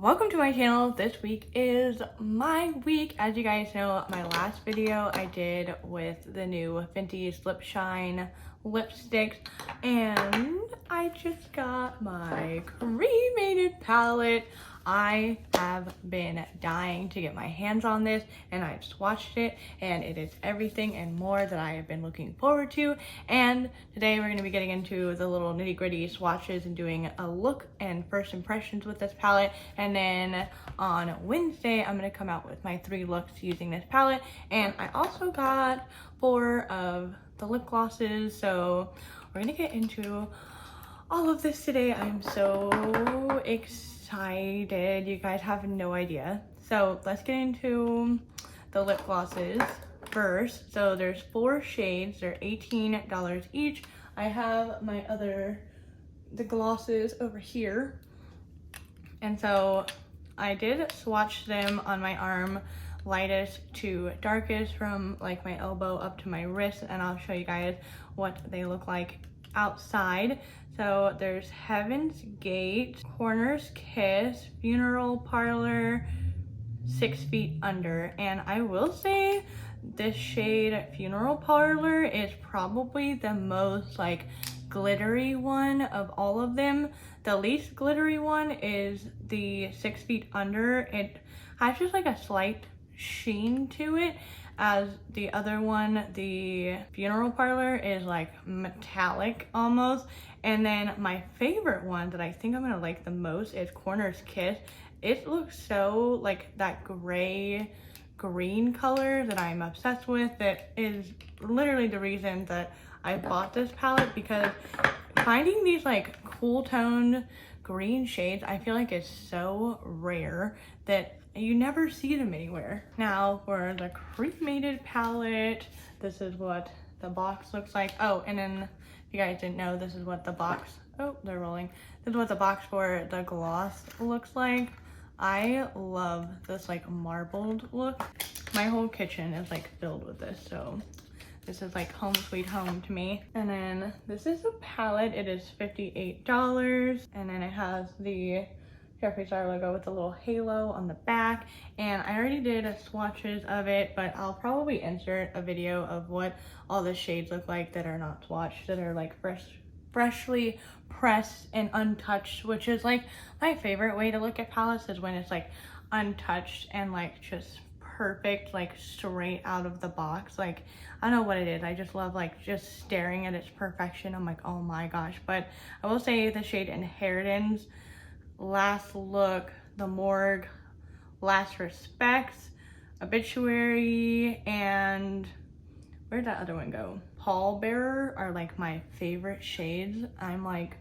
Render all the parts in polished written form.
Welcome to my channel. This week is my week. As you guys know, my last video I did with the new Fenty Lip Shine lipsticks, and I just got my Cremated palette. I have been dying to get my hands on this, and I've swatched it, and it is everything and more that I have been looking forward to. And today we're going to be getting into the little nitty-gritty swatches and doing a look and first impressions with this palette. And then on Wednesday I'm going to come out with my 3 looks using this palette. And I also got 4 of the lip glosses, so we're going to get into all of this today. I'm so excited, you guys have no idea. So let's get into the lip glosses first. So there's 4 shades, they're $18 each. I have the glosses over here, and so I did swatch them on my arm, lightest to darkest, from like my elbow up to my wrist, and I'll show you guys what they look like outside. So there's Heaven's Gate, Corner's Kiss, Funeral Parlor, 6 Feet Under. And I will say this shade Funeral Parlor is probably the most like glittery one of all of them. The least glittery one is the 6 Feet Under. It has just like a slight sheen to it, as the other one, the Funeral Parlor, is like metallic almost. And then my favorite one that I think I'm gonna like the most is Corner's Kiss. It looks so like that gray green color that I'm obsessed with. That is literally the reason that I bought this palette, because finding these like cool toned green shades, I feel like it's so rare that you never see them anywhere. Now for the Cremated palette, this is what the box looks like. Oh, and then if you guys didn't know, this is what the box, oh, they're rolling. This is what the box for the gloss looks like. I love this like marbled look. My whole kitchen is like filled with this, so this is like home sweet home to me. And then this is a palette. It is $58, and then it has the Jeffree logo with a little halo on the back. And I already did swatches of it, but I'll probably insert a video of what all the shades look like that are not swatched, that are like freshly pressed and untouched, which is like my favorite way to look at palettes, is when it's like untouched and like just perfect, like straight out of the box. Like, I don't know what it is, I just love like just staring at its perfection. I'm like, oh my gosh. But I will say the shade Inheritance, Last Look, The Morgue, Last Respects, Obituary, and where'd that other one go? Pallbearer are like my favorite shades. I'm like,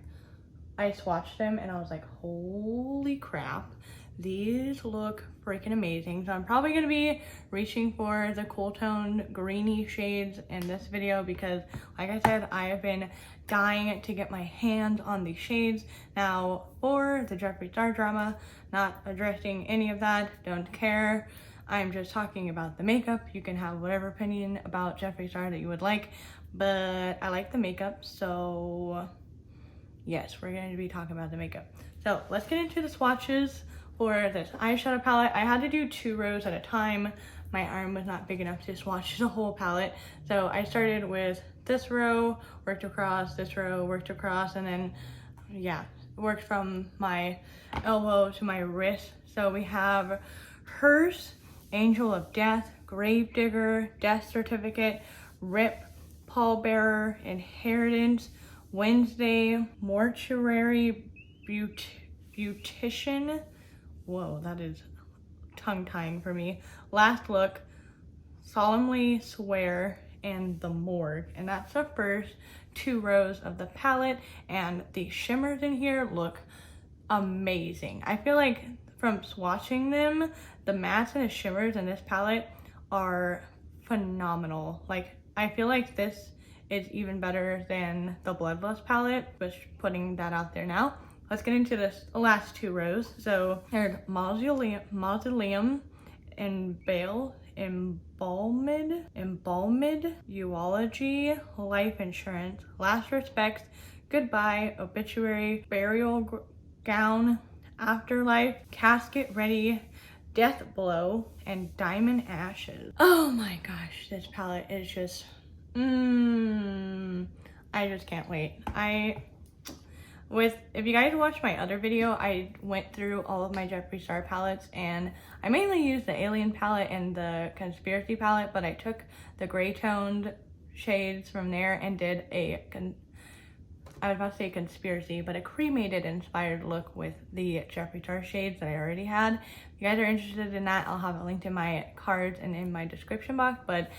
I swatched them and I was like, holy crap, these look freaking amazing. So I'm probably gonna be reaching for the cool tone greeny shades in this video, because like I said, I have been dying to get my hands on these shades. Now for the Jeffree Star drama, not addressing any of that, don't care. I'm just talking about the makeup. You can have whatever opinion about Jeffree Star that you would like, but I like the makeup, so yes, we're going to be talking about the makeup. So let's get into the swatches for this eyeshadow palette. I had to do 2 rows at a time. My arm was not big enough to swatch the whole palette. So I started with this row, worked across, this row, worked across, and then, yeah, worked from my elbow to my wrist. So we have Hearse, Angel of Death, Gravedigger, Death Certificate, Rip, Pallbearer, Inheritance, Wednesday, Mortuary, Beautician. Whoa, that is tongue-tying for me. Last Look, Solemnly Swear, and The Morgue. And that's the first 2 rows of the palette, and the shimmers in here look amazing. I feel like from swatching them, the mattes and the shimmers in this palette are phenomenal. Like, I feel like this is even better than the Bloodlust palette, which, putting that out there now. Let's get into this last 2 rows. So there's Mausoleum, Embalmed, Eulogy, Life Insurance, Last Respects, Goodbye, Obituary, Burial Gown, Afterlife, Casket Ready, Death Blow, and Diamond Ashes. Oh my gosh, this palette is just, I just can't wait. If you guys watched my other video, I went through all of my Jeffree Star palettes, and I mainly used the Alien palette and the Conspiracy palette, but I took the gray toned shades from there and did I was about to say Conspiracy, but a Cremated inspired look with the Jeffree Star shades that I already had. If you guys are interested in that, I'll have it linked in my cards and in my description box. But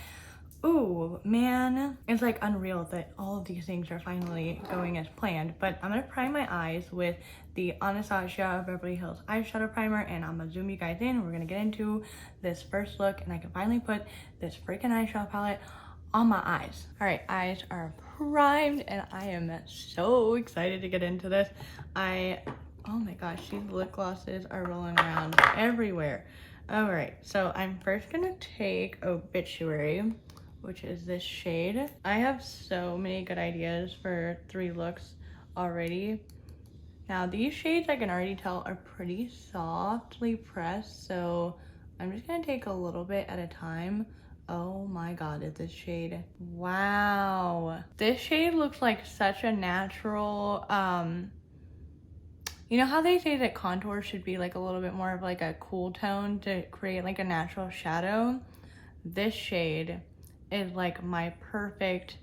ooh, man, it's like unreal that all of these things are finally going as planned. But I'm gonna prime my eyes with the Anastasia Beverly Hills eyeshadow primer, and I'm gonna zoom you guys in. We're gonna get into this first look, and I can finally put this freaking eyeshadow palette on my eyes. All right, eyes are primed, and I am so excited to get into this. Oh my gosh, these lip glosses are rolling around everywhere. All right, so I'm first gonna take Obituary, which is this shade. I have so many good ideas for 3 looks already. Now these shades I can already tell are pretty softly pressed, so I'm just gonna take a little bit at a time. Oh my god, is this shade, wow. This shade looks like such a natural, you know how they say that contour should be like a little bit more of like a cool tone to create like a natural shadow? This shade is like my perfect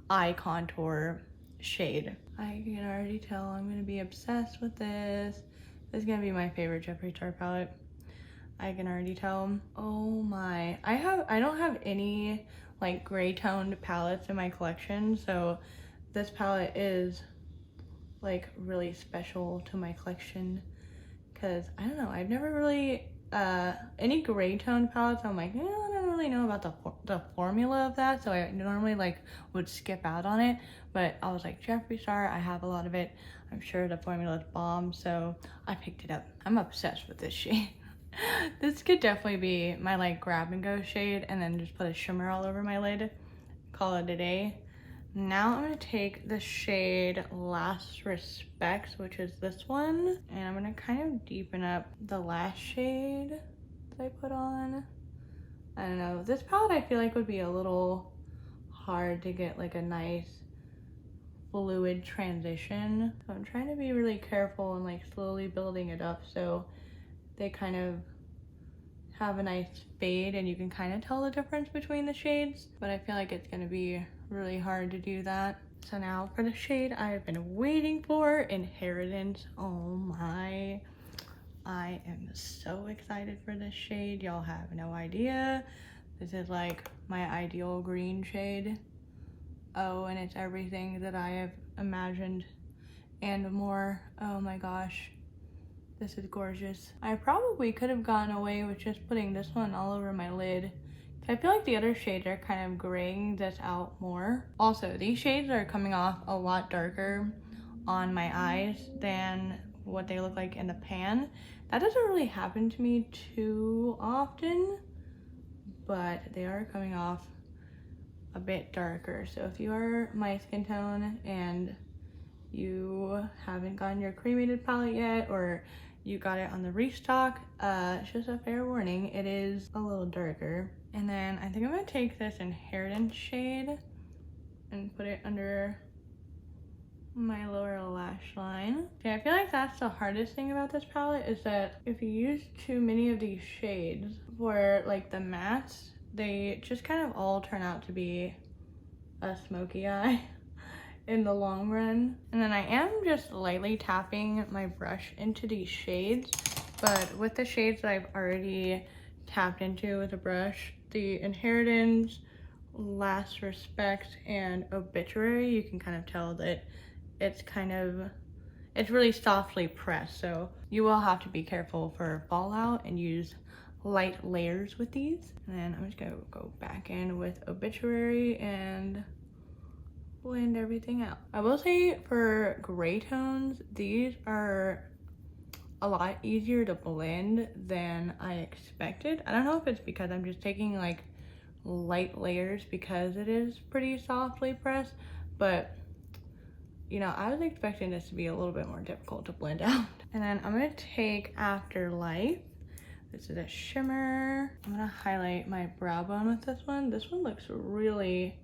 eye contour shade. I can already tell I'm gonna be obsessed with this. This is gonna be my favorite Jeffree Star palette. I can already tell. Oh my, I don't have any like gray toned palettes in my collection, so this palette is like really special to my collection, because I don't know, I've never really any gray toned palettes. I'm like, I don't really know about the formula of that, so I normally like would skip out on it. But I was like, Jeffree Star, I have a lot of it, I'm sure the formula is bomb, so I picked it up. I'm obsessed with this shade. This could definitely be my like grab and go shade, and then just put a shimmer all over my lid, call it a day. Now I'm gonna take the shade Last Respects, which is this one, and I'm gonna kind of deepen up the last shade that I put on. I don't know, this palette I feel like would be a little hard to get like a nice fluid transition, so I'm trying to be really careful and like slowly building it up so they kind of have a nice fade and you can kind of tell the difference between the shades, but I feel like it's gonna be really hard to do that. So now for the shade I've been waiting for, Inheritance. Oh my, I am so excited for this shade. Y'all have no idea. This is like my ideal green shade. Oh, and it's everything that I have imagined and more. Oh my gosh. This is gorgeous. I probably could have gotten away with just putting this one all over my lid. I feel like the other shades are kind of graying this out more. Also, these shades are coming off a lot darker on my eyes than what they look like in the pan. That doesn't really happen to me too often, but they are coming off a bit darker. So if you are my skin tone and you haven't gotten your Cremated palette yet, or you got it on the restock, it's just a fair warning, it is a little darker. And then I think I'm gonna take this Inheritance shade and put it under my lower lash line. Okay, I feel like that's the hardest thing about this palette, is that if you use too many of these shades for like the mattes, they just kind of all turn out to be a smoky eye in the long run. And then I am just lightly tapping my brush into these shades, but with the shades that I've already tapped into with a brush, the Inheritance, Last Respect, and Obituary, you can kind of tell that it's really softly pressed, so you will have to be careful for fallout and use light layers with these. And then I'm just gonna go back in with Obituary and blend everything out. I will say for gray tones, these are a lot easier to blend than I expected. I don't know if it's because I'm just taking like light layers because it is pretty softly pressed, but you know, I was expecting this to be a little bit more difficult to blend out. And then I'm gonna take Afterlife. This is a shimmer. I'm gonna highlight my brow bone with this one. This one looks really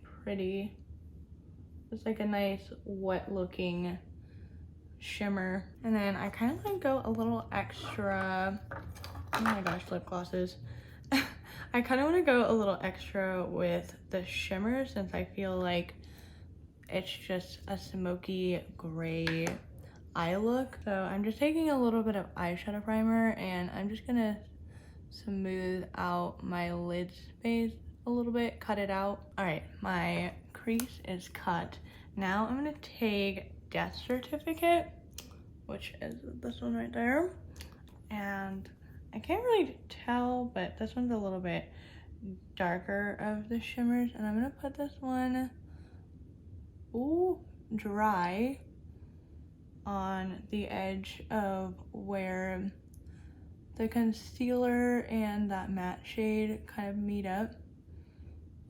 pretty. It's like a nice wet looking shimmer. And then I kind of want to go a little extra, oh my gosh, lip glosses. I kind of want to go a little extra with the shimmer since I feel like it's just a smoky gray eye look. So I'm just taking a little bit of eyeshadow primer and I'm just gonna smooth out my lid space a little bit, cut it out. All right, my crease is cut. Now I'm gonna take Death Certificate, which is this one right there. And I can't really tell, but this one's a little bit darker of the shimmers. And I'm gonna put this one, ooh, dry on the edge of where the concealer and that matte shade kind of meet up.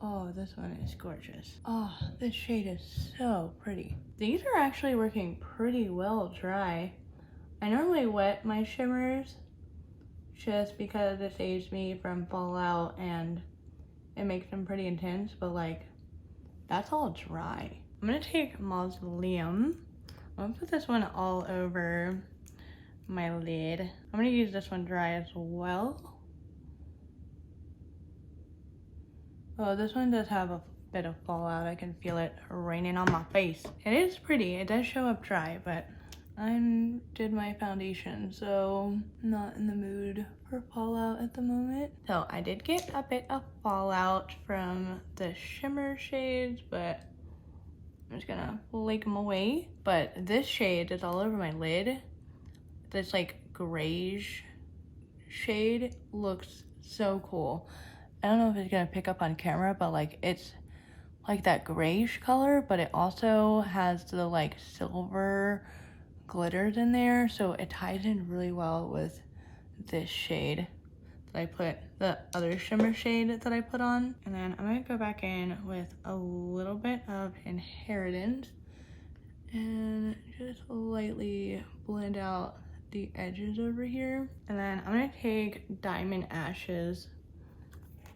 Oh, this one is gorgeous. Oh, this shade is so pretty. These are actually working pretty well dry. I normally wet my shimmers just because it saves me from fallout and it makes them pretty intense, but like, that's all dry. I'm gonna take Mausoleum. I'm gonna put this one all over my lid. I'm gonna use this one dry as well. Oh, this one does have a bit of fallout. I can feel it raining on my face. It is pretty. It does show up dry, but I did my foundation, so not in the mood for fallout at the moment. So I did get a bit of fallout from the shimmer shades, but I'm just gonna flake them away. But this shade is all over my lid. This like grayish shade looks so cool. I don't know if it's gonna pick up on camera, but like it's like that grayish color, but it also has the like silver glitters in there, so it ties in really well with this shade that I put, the other shimmer shade that I put on. And then I'm gonna go back in with a little bit of Inheritance and just lightly blend out the edges over here. And then I'm gonna take Diamond Ashes,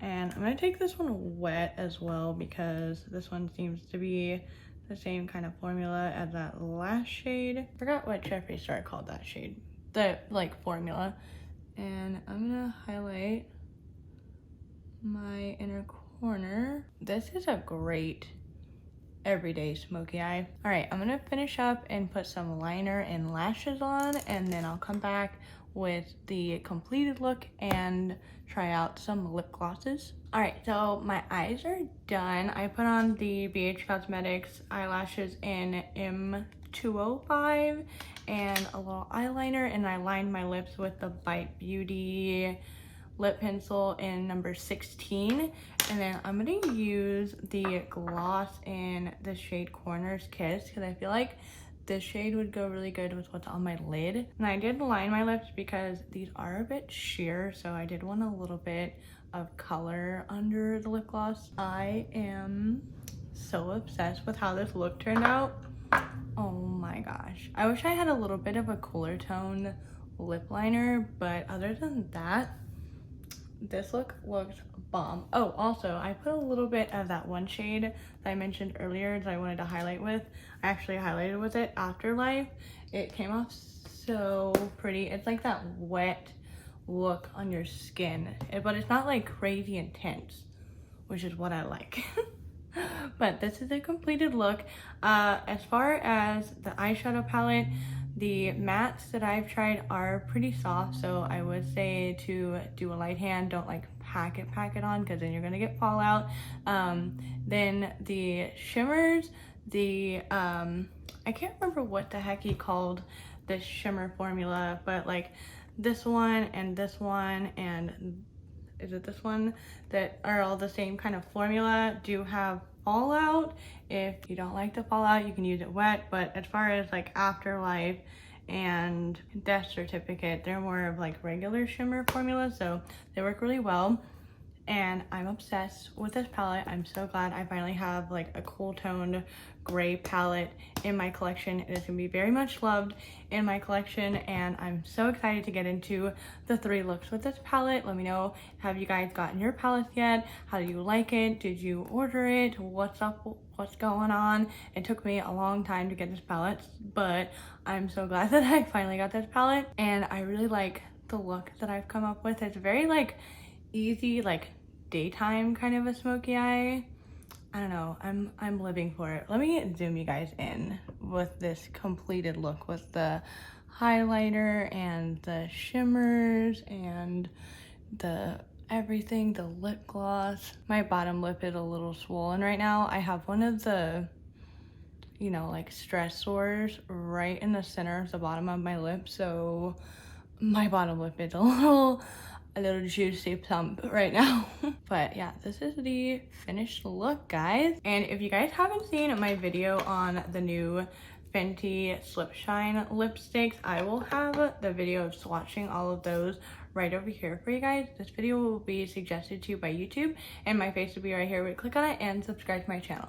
and I'm gonna take this one wet as well because this one seems to be the same kind of formula as that last shade. Forgot what Jeffree Star called that shade, the like formula. And I'm gonna highlight my inner corner. This is a great everyday smoky eye. All right, I'm gonna finish up and put some liner and lashes on, and then I'll come back with the completed look and try out some lip glosses. All right, so my eyes are done. I put on the BH Cosmetics eyelashes in M205 and a little eyeliner, and I lined my lips with the Bite Beauty lip pencil in number 16. And then I'm gonna use the gloss in the shade Corners Kiss because I feel like this shade would go really good with what's on my lid. And I did line my lips because these are a bit sheer, so I did want a little bit of color under the lip gloss. I am so obsessed with how this look turned out. Oh my gosh. I wish I had a little bit of a cooler tone lip liner, but other than that, this look looks bomb. Oh, also, I put a little bit of that one shade that I mentioned earlier that I wanted to highlight with. I actually highlighted with it, Afterlife. It came off so pretty. It's like that wet look on your skin, but it's not like crazy intense, which is what I like. But this is a completed look. As far as the eyeshadow palette, the mattes that I've tried are pretty soft, so I would say to do a light hand. Don't like pack it on, because then you're gonna get fallout. Then the shimmers, I can't remember what the heck he called this shimmer formula, but like this one and this one and is it this one, that are all the same kind of formula, do have fallout. If you don't like the fallout, you can use it wet, but as far as like Afterlife and Death Certificate, they're more of like regular shimmer formulas, so they work really well. and I'm obsessed with this palette. I'm so glad I finally have like a cool toned gray palette in my collection. It is gonna be very much loved in my collection, and I'm so excited to get into the 3 looks with this palette. Let me know, have you guys gotten your palettes yet? How do you like it? Did you order it? What's up? What's going on? It took me a long time to get this palette, but I'm so glad that I finally got this palette, and I really like the look that I've come up with. It's very like easy, like daytime kind of a smoky eye. I don't know, I'm living for it. Let me zoom you guys in with this completed look with the highlighter and the shimmers and the everything, the lip gloss. My bottom lip is a little swollen right now. I have one of the, you know, like stress sores right in the center of the bottom of my lip, so my bottom lip is a little juicy plump right now. But yeah, this is the finished look, guys. And if you guys haven't seen my video on the new Fenty Slip Shine lipsticks, I will have the video of swatching all of those right over here for you guys. This video will be suggested to you by YouTube, and my face will be right here. Click on it and subscribe to my channel.